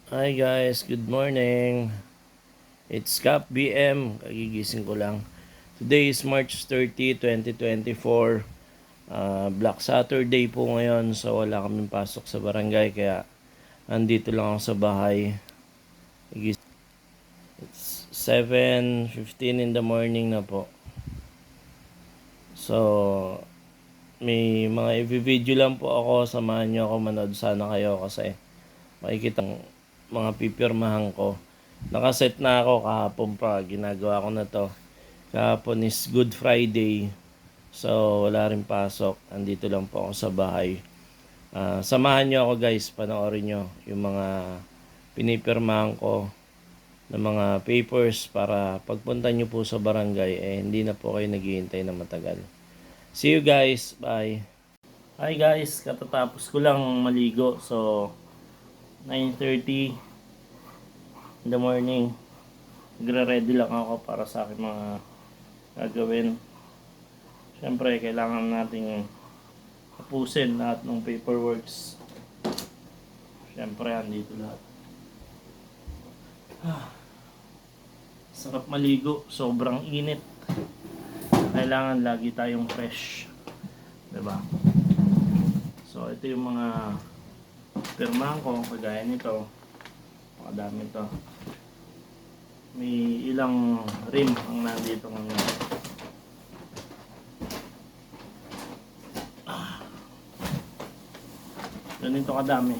Hi guys, good morning. It's Cap BM. Kagigising ko lang. Today is March 30, 2024. Black Saturday po ngayon, so wala kaming pasok sa barangay kaya andito lang ako sa bahay. It's 7:15 in the morning na po. So may mga i-video lang po ako, samahan nyo ako, manood sana kayo kasi makikita mga pipirmahan ko. Nakaset na ako kahapon pa, ginagawa ko na to. Kahapon is Good Friday, so wala rin pasok, andito lang po ako sa bahay. Samahan nyo ako guys, panoorin nyo yung mga pinipirmahan ko ng mga papers para pagpunta nyo po sa barangay, hindi na po kayo naghihintay na matagal. See you guys, bye! Hi guys, katatapos ko lang maligo, so 9:30 in the morning. Nagre-ready lang ako para sa aking mga gagawin. Siyempre, kailangan nating tapusin lahat ng paperworks. Siyempre, andito lahat. Sarap maligo, sobrang init. Kailangan lagi tayong fresh. 'Di ba? So, ito yung mga pirmahan ko, kagaya nito. Makadami to. May ilang rim ang nandito ngayon. Ganito kadami.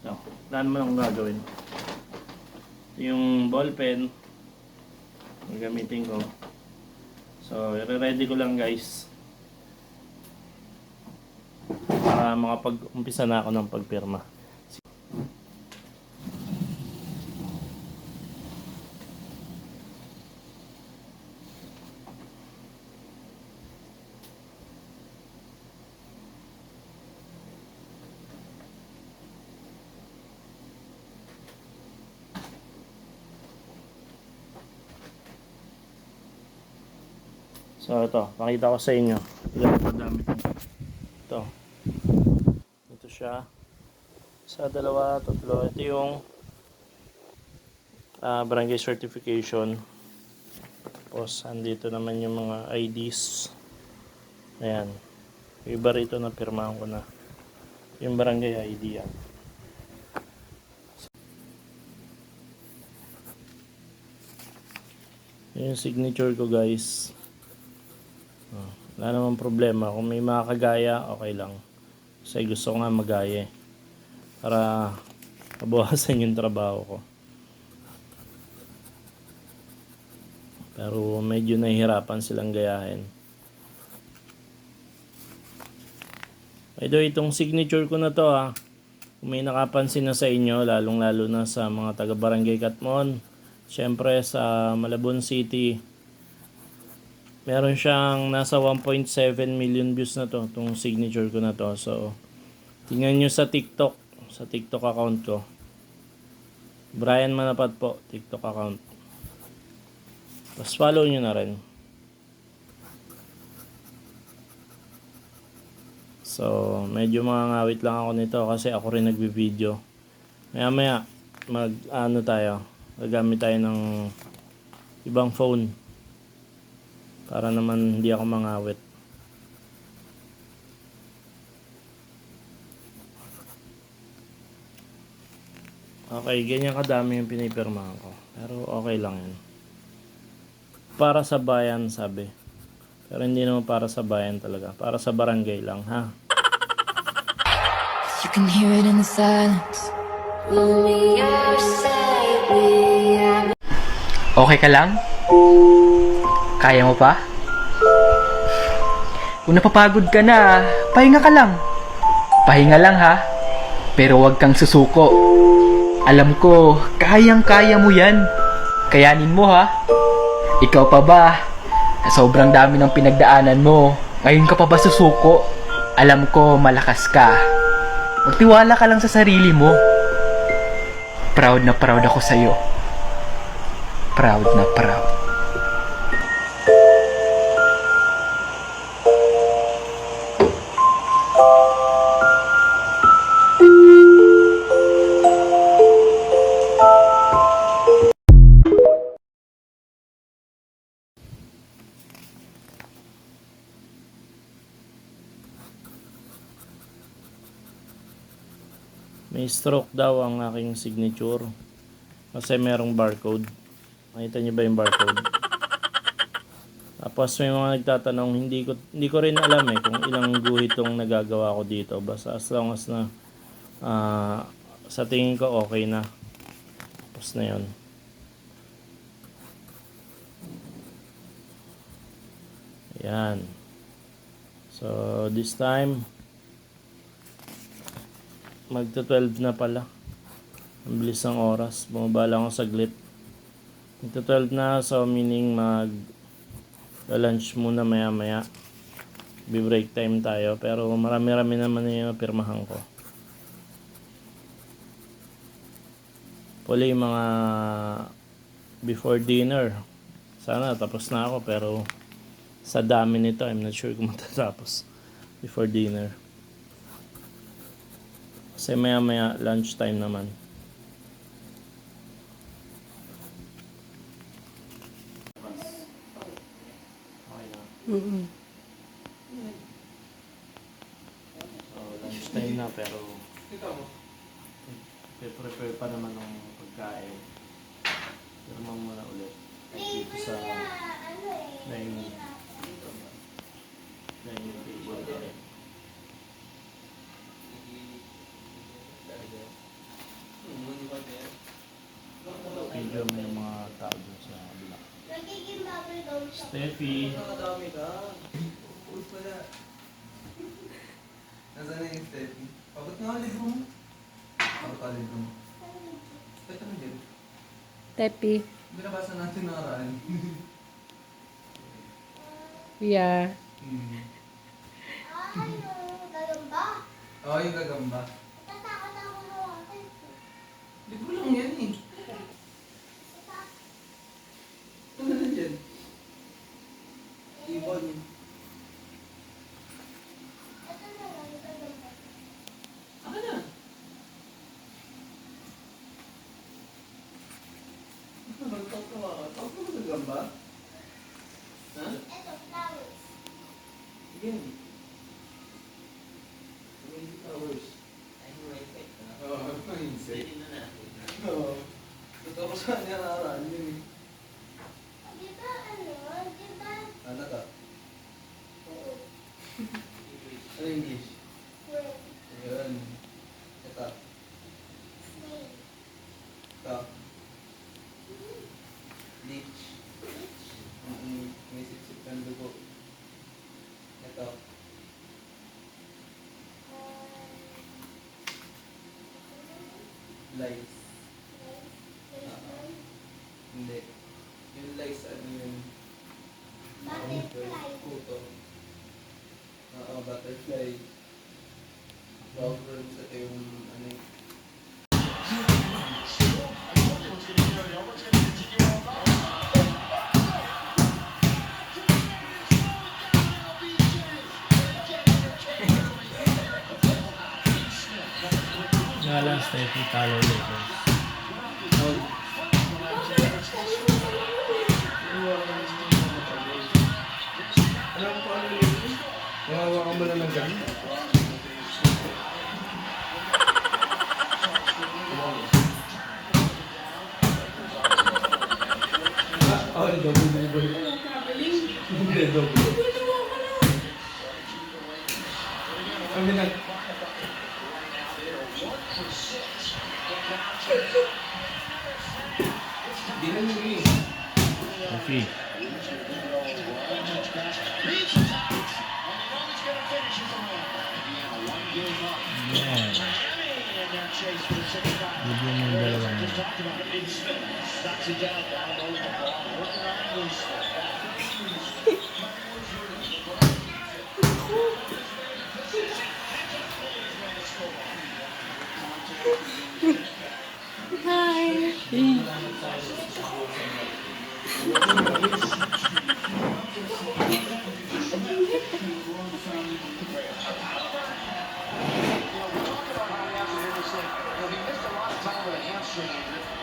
So, wala naman akong gagawin. Ito yung ball pen ang gamitin ko. So, i-ready ko lang guys para makapag-umpisa na ako ng pagpirma. So ito, pakita ko sa inyo. Ilan pa dami ito. Ito siya. Sa dalawa, tatlo. Ito yung barangay certification. Tapos andito naman yung mga IDs. Ayan. Yung iba rito na pirmahan ko na. Yung barangay ID yan. Yung signature ko guys. Wala namang problema. Kung may mga kagaya, okay lang. Kasi gusto ko nga magaya para mabawasan yung trabaho ko. Pero medyo nahihirapan silang gayahin. By the way, itong signature ko na to kung may nakapansin na sa inyo, lalong lalo na sa mga taga Barangay Catmon, syempre sa Malabon City, meron siyang nasa 1.7 million views na to, itong signature ko na to. So, tingnan nyo sa TikTok account ko. Brian Manapat po, TikTok account. Tapos follow nyo na rin. So, medyo mangangawit lang ako nito kasi ako rin nagbi-video. Maya gagamit tayo ng ibang phone para naman hindi ako mangawit. Okay, ganyan kadami yung pinipirmahan ko. Pero okay lang yun. Para sa bayan, sabi. Pero hindi naman para sa bayan talaga. Para sa barangay lang, ha? You can hear it in the silence. Okay ka lang? Kaya mo pa? Kung napapagod ka na, pahinga ka lang. Pahinga lang ha. Pero huwag kang susuko. Alam ko, kayang-kaya mo yan. Kayanin mo ha. Ikaw pa ba? Sa sobrang dami ng pinagdaanan mo, ngayon ka pa ba susuko? Alam ko, malakas ka. Magtiwala ka lang sa sarili mo. Proud na proud ako sa'yo. Proud na proud. May stroke daw ang aking signature. Kasi merong barcode. Makita niyo ba yung barcode? Tapos may mga nagtatanong, hindi ko rin alam kung ilang guhit tong nagagawa ko dito. Basta as long as na sa tingin ko okay na. Tapos na yun. Ayan. So this time magta 12 na pala. Ang bilis ng oras. Bumaba lang ako saglit. Magta 12 na, so meaning lunch muna maya maya. Break time tayo, pero marami-rami naman yung pirmahan ko. Puli mga before dinner. Sana tapos na ako, pero sa dami nito, I'm not sure kung matatapos before dinner. Kasi maya maya lunch time naman. So, lunch time na, pero prepare pa naman ng pagkain. Pero muna ulit. Dito sa dining table. Video mo yung mga tao dun sa kabila. Steffi! Nakadami ka. Uy pala. Nasaan na yung Steffi? Pabot nga ulit mo. Pabot ka ulit mo. Ito mo din. Tepi. Binabasa natin nakaraan. Yeah. Gagamba? Oo, yung gagamba. Tatakot ako hawakan. Libro lang yan eh. Ito na lang dyan. Ibon. Ito na lang, yung gagamba. Aka na. Magtalk na ako. Talk mo gagamba? Ha? Ito, flowers. Again. Flowers. Oo, insect. Oo. Totoo sa kanya nakaraan yun eh. Di ba di ba? Ano ka? Oo. Ano English? Wait, Ayun. Ito. snake. Ito. Leech. May sipsip ng dugo. Ito. Lice. Hindi. Yung lice, ano yun? Butterfly. Kuto. Oo, butterfly. Logworms, ito yung ano yun. Nga lang, Steffi, talo Lakers. Alam ko ano yun? Nawawakan mo lang ng ganun. Ay, double. Hindi, double. Kami na. Di na nyo eh. Steffi. Yan. Bigyan mo yung dalawang yun.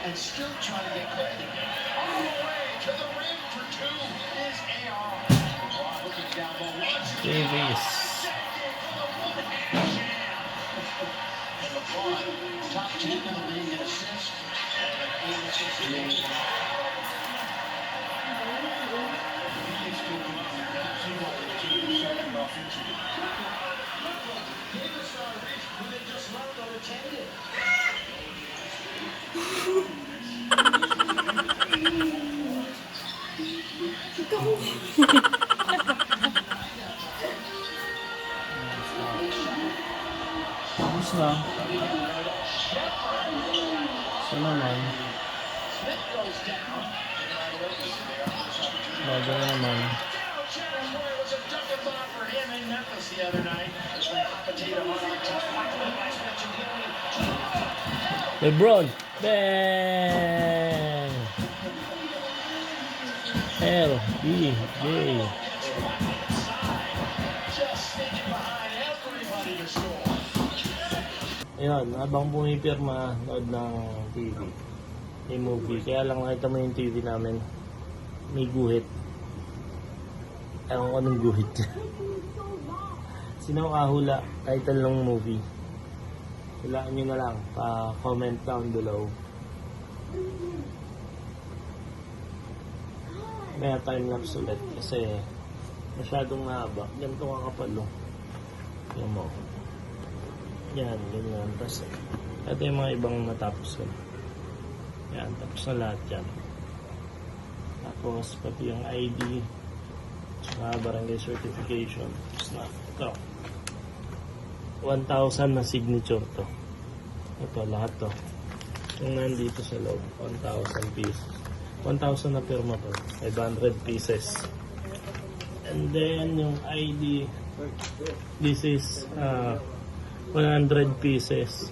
And still trying to get credit. All the way to the rim for two is AR. Looking down the line. Davis. For the one-hand jam. fun. Top 10 in the league in assists and 8 assists a game. Tapos na. So naman. Bago na naman. Was a duck and bomb for him in Memphis the other night. As they potato on the top line to the last match of the only LeBron. Bang! LBJ. just sneaking behind everybody to score. Ayun, habang pumipirma, nood ng TV. May movie. Kaya lang nakita mo yung TV namin. May guhit. Ewan ko anong guhit niya. Sino kahula? Title ng movie. Hulaan nyo na lang. Pa-comment down below. May time-lapse ulit kasi masyadong mahaba. Ganito ka kapalo. Yan mo. Yan, ganyan. Tapos, ito yung mga ibang natapos ko. Yan, tapos na lahat yan. Tapos, pati yung ID, tsaka barangay certification. Tapos na, ito. 1,000 na signature to. Ito, lahat to. Yung nandito sa loob, 1,000 pieces. 1,000 na pirma to. 500 pieces. And then, yung ID, this is 100 pieces.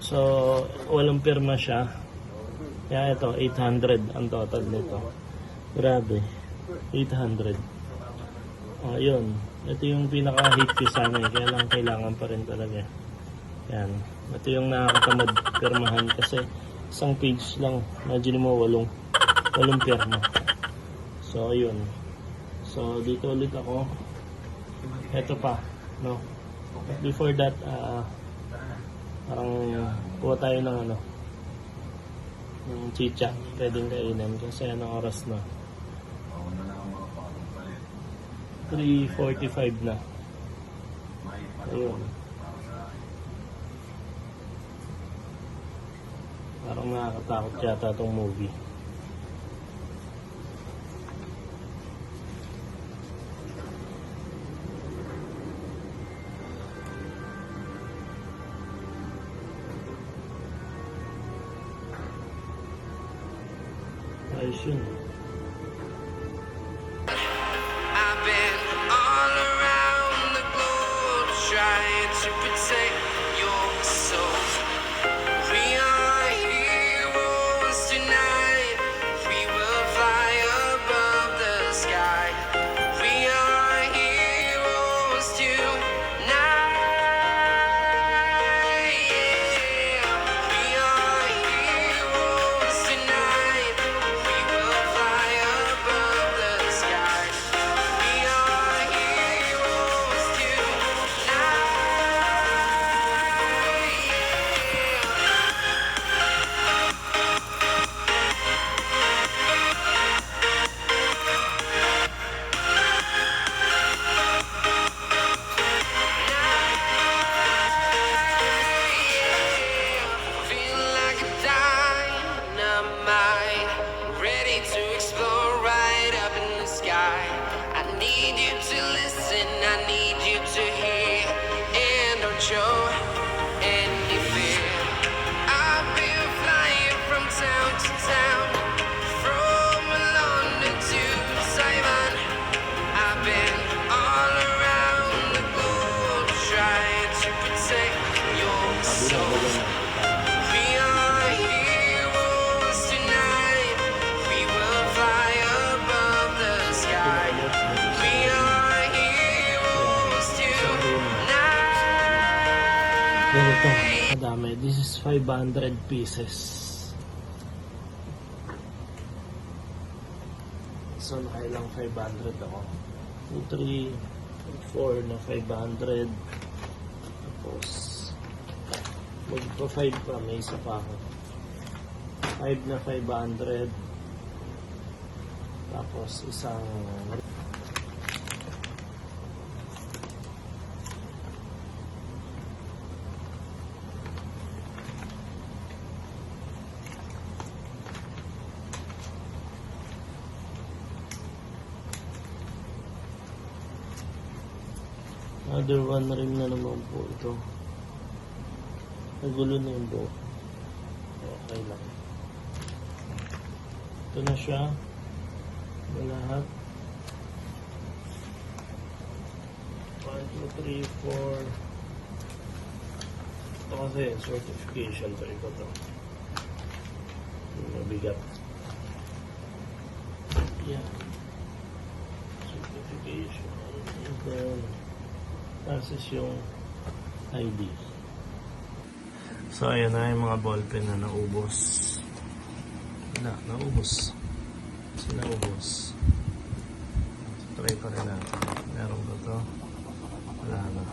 So, walang pirma siya. Kaya ito, 800 ang total nito. Grabe. 800. Oh, yun. Ito yung pinaka-hit ko sana eh. Kaya lang kailangan pa rin talaga. Yan. Ito yung nakakatamad pirmahan kasi isang page lang. Imagine mo, walong pirma. So, yun. So, dito ulit ako. Ito pa. No? But before that, parang kuha tayo ng ng chicha. Pwedeng kainin kasi anong oras na? 3:45 na. Ayun. Parang nakakatakot yata itong movie. Ayos yun. I've been all around the globe trying to protect your soul. We are heroes tonight. We will fly above the sky. We are heroes tonight. Yeah. We are heroes tonight. We will fly above the sky. We are heroes tonight. Feel like a dynamite, ready to explore right up in the sky. I need you to listen, I need you to hear, and don't show any fear. I've been flying from town to town, from London to Taiwan. I've been all around the globe trying to protect your soul. We are heroes tonight. We will fly above the sky. We are heroes tonight. Ganito, madami. This is 500 pieces. So, nakailang 500 ako. 2, 3, 4 na 500. Tapos, magpa 5 pa, may isa pa ako. 5 na 500. Tapos, isang another one rim na naman po ito. Nagulo na yung buhok. Okay lang. Ito na siya. Ito lahat. 1, 2, 3, 4. Ito kasi certification to. Ito to. Yung mabigat. Yan. Certification. Ito. Tapos yung ID. So, ayan na yung mga ballpen na naubos. Wala, naubos. Kasi naubos. So, try pa rin natin. Meron ba ito? Wala na.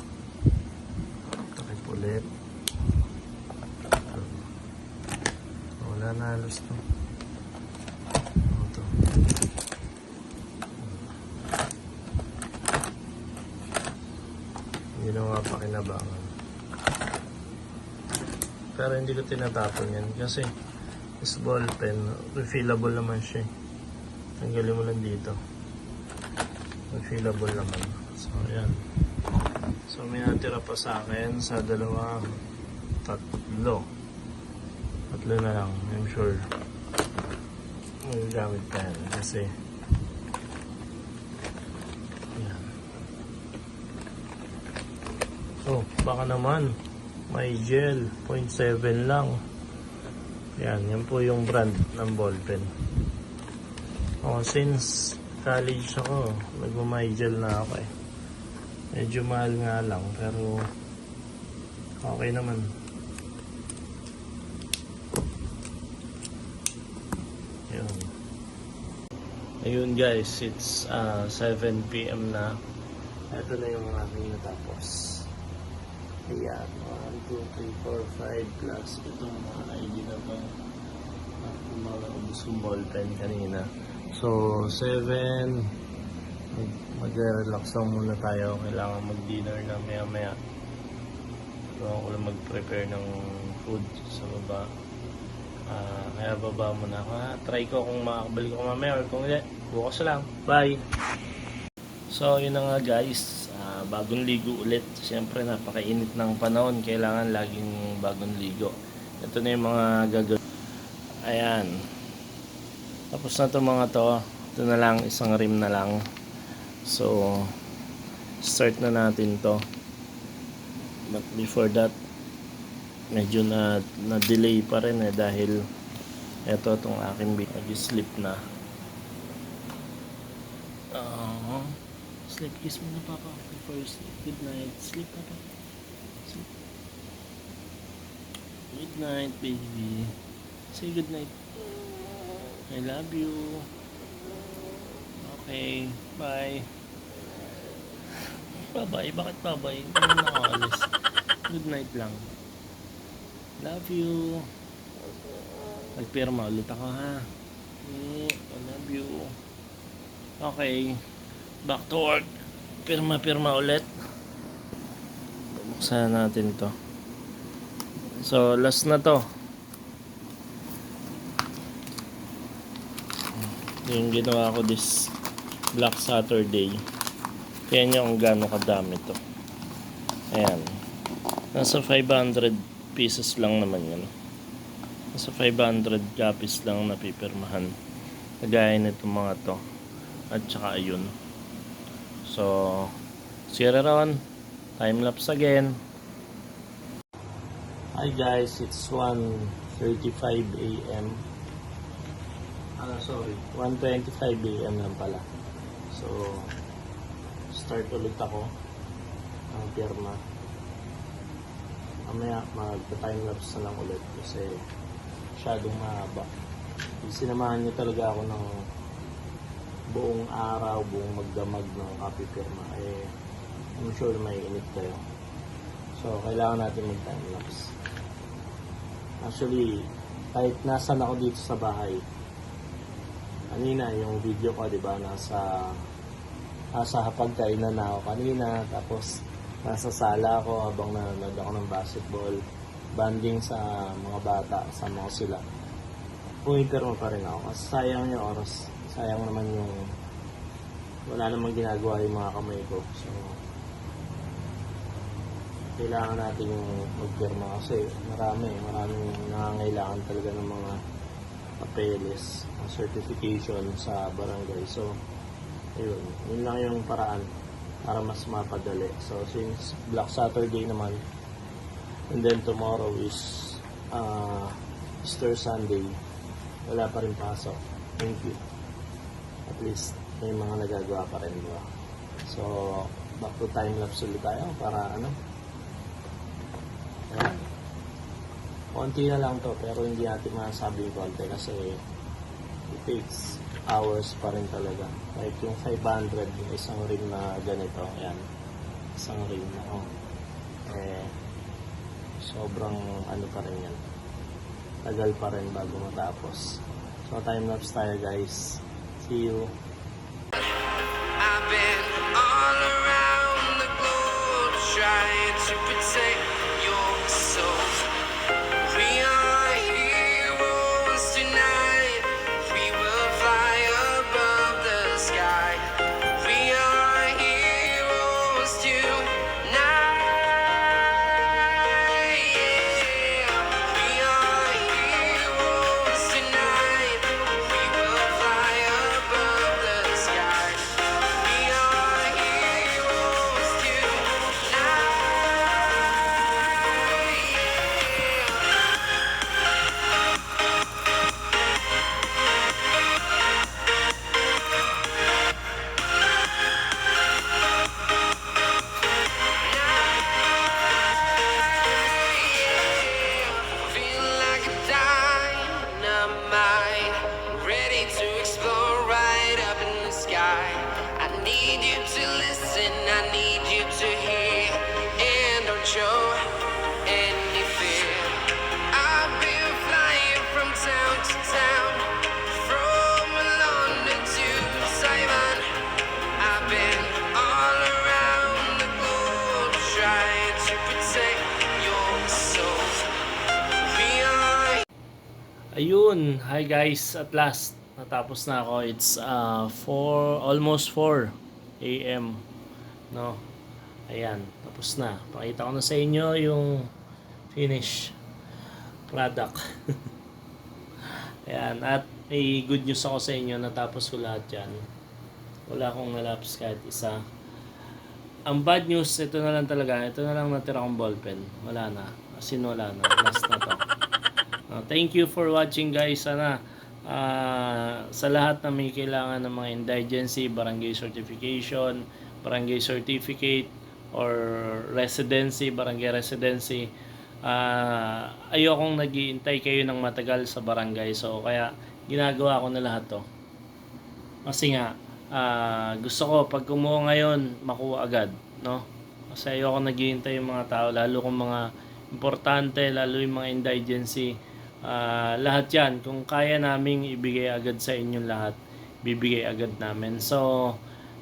Takip ulit. Wala na halos ito. Ito. Hindi na mapakinabangan. Pero hindi ko tinatapon yan kasi is ball pen, refillable naman siya. Tanggalin mo lang dito. Refillable naman. So, ayan. So, may natira pa sa akin sa tatlo na lang. I'm sure magagamit pa yan kasi ayan. So, baka naman may gel, 0.7 lang. Yan po yung brand ng ballpen. Since college ako, nagmamay gel na ako eh. Medyo mahal nga lang, pero okay naman. Yun. Ayun guys, it's 7 PM na. Ito na yung aking natapos. Ayan, 1, 2, 3, 4, 5 plus itong mga ID na to yung mga ubus kong ballpen kanina. So 7 mag-relax lang muna tayo. Kailangan mag-dinner na maya maya. So ako lang mag-prepare ng food sa baba. Kaya baba muna ako. Try ko kung makakabalik ko mamaya or kung hindi, bukas lang. Bye! So yun na nga guys, bagong ligo ulit. Siyempre napakainit ng panahon, kailangan laging bagong ligo. Ito na yung mga gagawin. Ayan, tapos na itong mga to. Ito na lang, isang rim na lang. So start na natin to. But before that, medyo na-delay pa rin dahil ito itong aking bit nag-slip na. Sleep, kiss mo na papa before you sleep. Good night. Sleep papa. Sleep. Good night baby. Say good night. I love you. Okay, bye. Bye-bye. Bakit bye-bye? Hindi na nakaalis. Good night lang. Love you. Magpirma ulit ako ha. I love you. Okay. Back to work. Pirma ulit. Buksan natin to. So, last na to. Yung ginawa ko this Black Saturday. Kaya nyo kung gaano kadami to. Ayan. Nasa 500 pieces lang naman yun. Nasa 500 copies lang na pipirmahan. Nagaya nitong mga to. At saka ayun. So, see you around. Time lapse again. Hi guys, it's 1:35 AM. Sorry, 1:25 AM lang pala. So, start ulit ako ang pirma. Mamaya magpa-time lapse na lang ulit kasi masyadong mahaba. Sinamahan niyo talaga ako ng buong araw, buong magdamag ng copy pirma. I'm sure may init kayo. So, kailangan natin mag-time-lapse. Actually, kahit nasan ako dito sa bahay, kanina yung video ko, di ba, nasa hapagkainan na ako kanina, tapos nasa sala ako habang nanonood ako ng basketball, banding sa mga bata, sama ko sila. Pumipirma pa rin ako kasi sayang yung oras, sayang naman yung wala namang ginagawa yung mga kamay ko. So, kailangan natin yung magpirma kasi maraming nangangailangan talaga ng mga papeles, certification sa barangay. So, yun lang yung paraan para mas mapadali. So, since Black Saturday naman, and then tomorrow is Easter Sunday, wala pa rin pasok. Thank you. At least, may mga nagagawa pa rin, diba? So, back to time-lapse ulit tayo para ano. Ayan. Konti na lang to, pero hindi natin masasabi yung konti kasi it takes hours pa rin talaga. Like yung 500, yung isang ring na ganito, ayan. Isang ring na, sobrang ano pa rin yan. Tagal pa rin bago matapos. So, time-lapse tayo, guys. See you. I've been all around the globe trying to protect your soul. We are heroes tonight. We will fly above the sky. We are heroes tonight. Yeah. We are heroes tonight. We will fly above the sky. We are heroes tonight. Feel like a dynamite, ready to explore right up in the sky. I need you to listen, I need you to hear, and don't show any fear. I've been flying from town to town, from London to Taiwan. I've been all around the globe trying to protect your soul. We are Ayun, hi guys, at last natapos na ako. It's almost 4 AM, no? Ayan, tapos na. Pakita ko na sa inyo yung finish product. Ayan, at may good news ako sa inyo, natapos ko lahat yan. Wala akong nalaps kahit isa. Ang bad news, ito na lang talaga, ito na lang natira kong ballpen. Wala na, as in wala na, last na to. Thank you for watching, guys. Sana sa lahat na may kailangan ng mga indigency, barangay certification, barangay certificate, or residency, barangay residency, ayokong nag-iintay kayo ng matagal sa barangay. So, kaya ginagawa ko na lahat to. Kasi nga, gusto ko pag kumuha ngayon, makuha agad, no? Kasi ayoko nag-iintay yung mga tao, lalo kung mga importante, lalo yung mga indigency. Lahat yan, kung kaya naming ibigay agad sa inyong lahat, bibigay agad namin. So,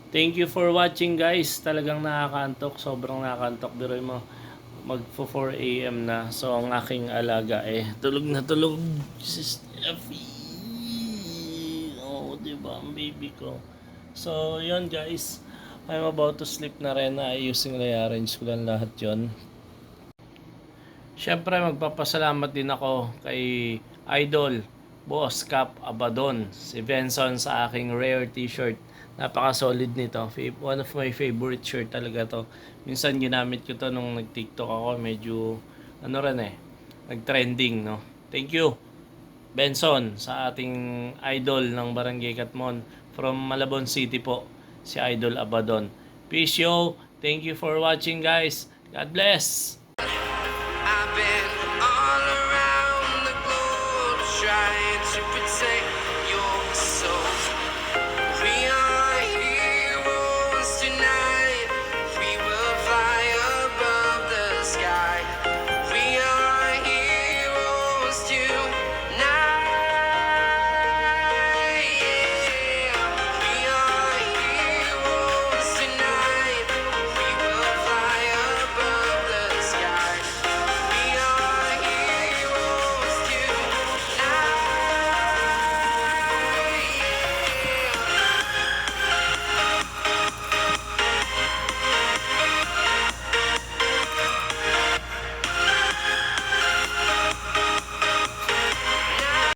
thank you for watching, guys. Talagang nakakaantok, sobrang nakakaantok. Pero mo, magpo 4 AM na. So, ang aking alaga tulog na tulog. Si Steffi. Oh, diba, ang baby ko. So, yun, guys. I'm about to sleep na rin. Ayusin ko na, i-arrange ko lang lahat yun. Siyempre, magpapasalamat din ako kay Idol, Boss Cap Abadon, si Benson sa aking rare t-shirt. Napaka-solid nito. One of my favorite shirt talaga to. Minsan ginamit ko to nung nag-TikTok ako. Medyo, nag-trending, no? Thank you, Benson, sa ating idol ng Barangay Katmon. From Malabon City po, si Idol Abadon. Peace, yo. Thank you for watching, guys. God bless. I've been all around the globe trying to protect your soul. We are